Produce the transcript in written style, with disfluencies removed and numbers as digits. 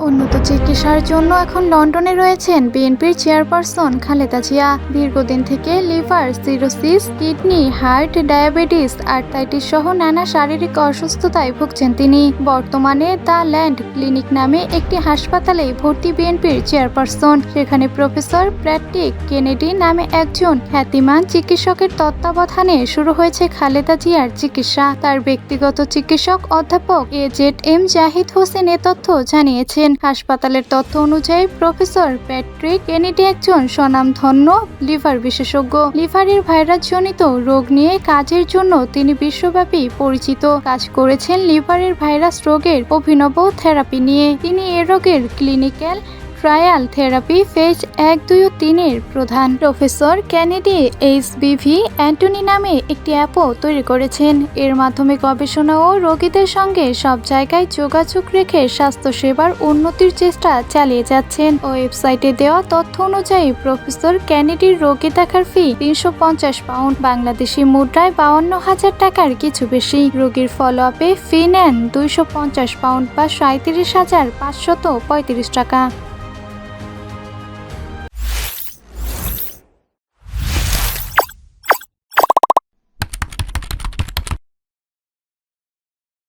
উন্নত চিকিৎসার জন্য এখন লন্ডনে রয়েছেন বিএনপির চেয়ারপারসন খালেদা জিয়া। দীর্ঘদিন থেকে liver cirrhosis, kidney, heart, diabetes, arthritis সহ নানা শারীরিক অসুস্থতায় ভুগছেন তিনি। বর্তমানে দ্য ল্যান্ড ক্লিনিক নামে একটি হাসপাতালে ভর্তি বিএনপির চেয়ারপারসন। সেখানে প্রফেসর প্যাট্রিক কেনেডি নামে একজন খ্যাতিমান চিকিৎসকের তত্ত্বাবধানে শুরু হয়েছে খালেদা জিয়ার চিকিৎসা। তার ব্যক্তিগত চিকিৎসক অধ্যাপক AZM জাহিদ হোসেন এ তথ্য জানিয়েছেন। হাসপাতালের তথ্য অনুযায়ী প্রফেসর প্যাট্রিক কেনেডি একজন স্বনামধন্য লিভার বিশেষজ্ঞ। লিভারের ভাইরাসজনিত রোগ নিয়ে কাজের জন্য তিনি বিশ্বব্যাপী পরিচিত। কাজ করেছেন লিভারের ভাইরাস রোগের অভিনব থেরাপি নিয়ে। তিনি এ রোগের ক্লিনিক্যাল ট্রায়াল থেরাপি ফেজ 1, 2 ও 3 এর প্রধান। প্রফেসর কেনেডি HBV অ্যান্টনি নামে একটি অ্যাপও তৈরি করেছেন। এর মাধ্যমে গবেষণা ও রোগীদের সঙ্গে সব জায়গায় যোগাযোগ রেখে স্বাস্থ্যসেবার উন্নতির চেষ্টা চালিয়ে যাচ্ছেন। ওয়েবসাইটে দেওয়া তথ্য অনুযায়ী প্রফেসর কেনেডির রোগী দেখার ফি 350 পাউন্ড, বাংলাদেশি মুদ্রায় 52,000 টাকার কিছু বেশি। রোগীর ফলো আপে ফি নেন 250 পাউন্ড বা 37,535 টাকা।